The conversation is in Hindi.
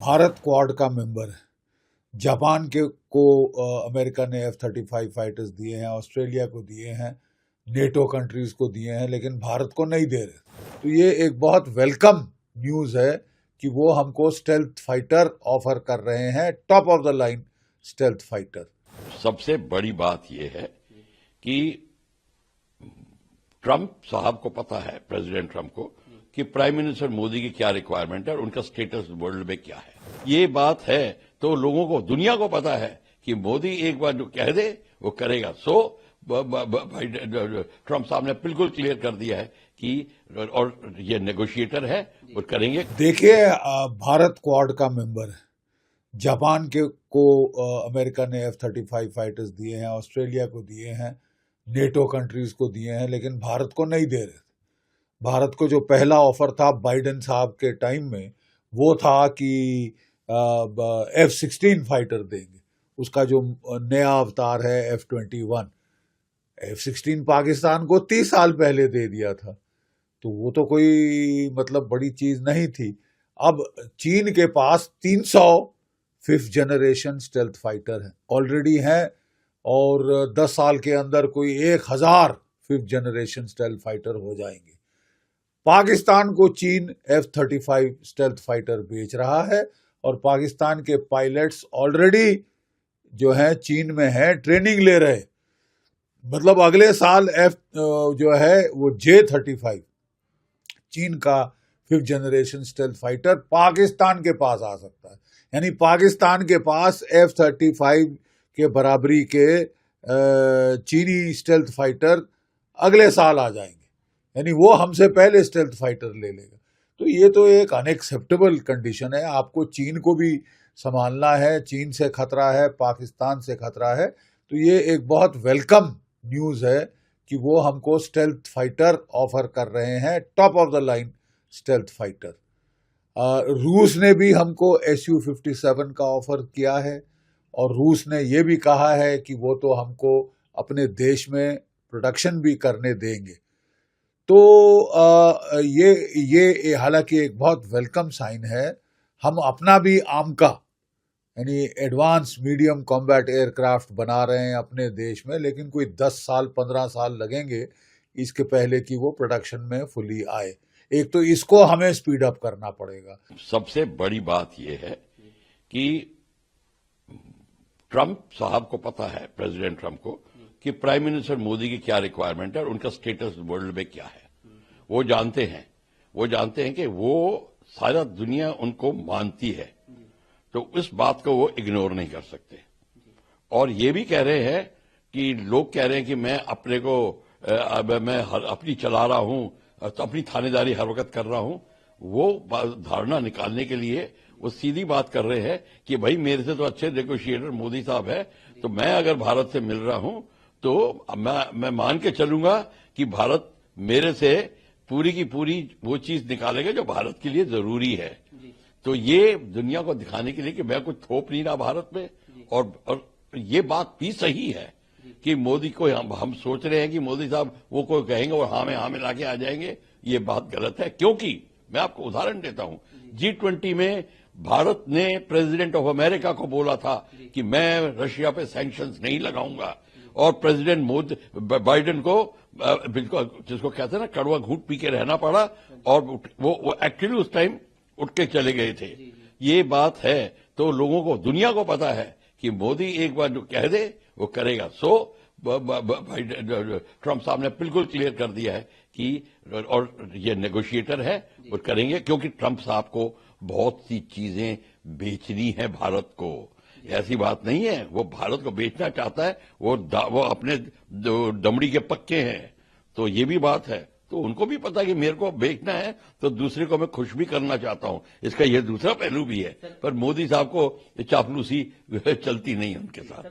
भारत क्वाड का मेंबर है। जापान के को अमेरिका ने F-35 फाइटर्स दिए हैं, ऑस्ट्रेलिया को दिए हैं, नेटो कंट्रीज को दिए हैं, लेकिन भारत को नहीं दे रहे। तो ये एक बहुत वेलकम न्यूज है कि वो हमको स्टेल्थ फाइटर ऑफर कर रहे हैं, top of the line stealth fighter. सबसे बड़ी बात यह है कि ट्रंप साहब को पता है, प्रेसिडेंट ट्रंप को, कि प्राइम मिनिस्टर मोदी की क्या रिक्वायरमेंट है और उनका स्टेटस वर्ल्ड में क्या है। ये बात है तो लोगों को, दुनिया को पता है कि मोदी एक बार जो कह दे वो करेगा। सो ट्रंप साहब ने बिल्कुल क्लियर कर दिया है कि और ये नेगोशिएटर है, वो करेंगे। देखिए, भारत क्वाड का मेंबर है। जापान के को अमेरिका ने F-35 फाइटर्स दिए हैं, ऑस्ट्रेलिया को दिए हैं, नेटो कंट्रीज को दिए हैं, लेकिन भारत को नहीं दे रहे। भारत को जो पहला ऑफर था बाइडेन साहब के टाइम में, वो था कि F-16 फाइटर देंगे। उसका जो नया अवतार है F-21, F-16 पाकिस्तान को 30 साल पहले दे दिया था, तो वो तो कोई मतलब बड़ी चीज नहीं थी। अब चीन के पास 300 5th जनरेशन स्टेल्थ फाइटर है ऑलरेडी हैं, और 10 साल के अंदर कोई 1000 5th जनरेशन स्टेल्थ फाइटर हो जाएंगे। पाकिस्तान को चीन F-35 स्टेल्थ फाइटर बेच रहा है, और पाकिस्तान के पायलट्स ऑलरेडी जो है चीन में है, ट्रेनिंग ले रहे। मतलब अगले साल जो है वो J-35 चीन का 5th generation stealth fighter Pakistan के पास आ सकता है। यानी पाकिस्तान के पास F-35 के बराबरी के चीनी स्टेल्थ फाइटर अगले साल आ जाएंगे, यानी वो हमसे पहले स्टेल्थ फाइटर ले लेगा। तो ये तो एक अनएक्सेप्टेबल कंडीशन है। आपको चीन को भी संभालना है, चीन से खतरा है, पाकिस्तान से खतरा है। तो ये एक बहुत वेलकम न्यूज है कि वो हमको स्टेल्थ फाइटर ऑफर कर रहे हैं, top of the line stealth fighter. रूस ने भी हमको Su-57 का ऑफर किया है, और रूस ने ये भी कहा है कि वो तो हमको अपने देश में प्रोडक्शन भी करने देंगे। तो ये हालांकि एक बहुत वेलकम साइन है। हम अपना भी आमका यानी एडवांस मीडियम कॉम्बैट एयरक्राफ्ट बना रहे हैं अपने देश में, लेकिन कोई 10 साल 15 साल लगेंगे इसके पहले कि वो प्रोडक्शन में फुली आए। एक तो इसको हमें स्पीड अप करना पड़ेगा। सबसे बड़ी बात यह है कि ट्रंप साहब को पता है, प्रेसिडेंट ट्रंप को, कि प्राइम मिनिस्टर मोदी की क्या रिक्वायरमेंट है और उनका स्टेटस वर्ल्ड में क्या है। वो जानते हैं कि वो सारा दुनिया उनको मानती है, तो इस बात को वो इग्नोर नहीं कर सकते। और ये भी कह रहे हैं कि लोग कह रहे हैं कि मैं अपने को मैं अपनी चला रहा हूं, तो अपनी थानेदारी हर वक्त कर रहा हूं। वो धारणा निकालने के लिए वो सीधी बात कर रहे हैं कि भाई मेरे से तो अच्छे नेगोशिएटर मोदी साहब है, तो मैं अगर भारत से मिल रहा हूं तो मैं मान के चलूंगा कि भारत मेरे से पूरी की पूरी वो चीज निकालेगा जो भारत के लिए जरूरी है। तो ये दुनिया को दिखाने के लिए कि मैं कुछ थोप नहीं रहा भारत में। और ये बात भी सही है कि मोदी को हम सोच रहे हैं कि मोदी साहब वो कोई कहेंगे और हाँ में लाके आ जाएंगे। ये बात गलत है, क्योंकि मैं आपको उदाहरण देता हूं। G20 में भारत ने प्रेसिडेंट ऑफ अमेरिका को बोला था कि मैं रशिया पे सैंक्शंस नहीं लगाऊंगा, और प्रेसिडेंट बाइडेन को बिल्कुल, जिसको कहते हैं ना, कड़वा घूंट पी के रहना पड़ा, और वो एक्चुअली उस टाइम उठ के चले गए थे। ये बात है तो लोगों को, दुनिया को पता है कि मोदी एक बार जो कह दे वो करेगा। सो ट्रंप साहब ने बिल्कुल क्लियर कर दिया है कि और ये नेगोशिएटर है, वो करेंगे, क्योंकि ट्रंप साहब को बहुत सी चीजें बेचनी है भारत को। ऐसी बात नहीं है, वो भारत को बेचना चाहता है। वो अपने दमड़ी के पक्के हैं। तो ये भी बात है, तो उनको भी पता है कि मेरे को बेचना है, तो दूसरे को मैं खुश भी करना चाहता हूं। इसका ये दूसरा पहलू भी है। पर मोदी साहब को चापलूसी चलती नहीं है उनके साथ।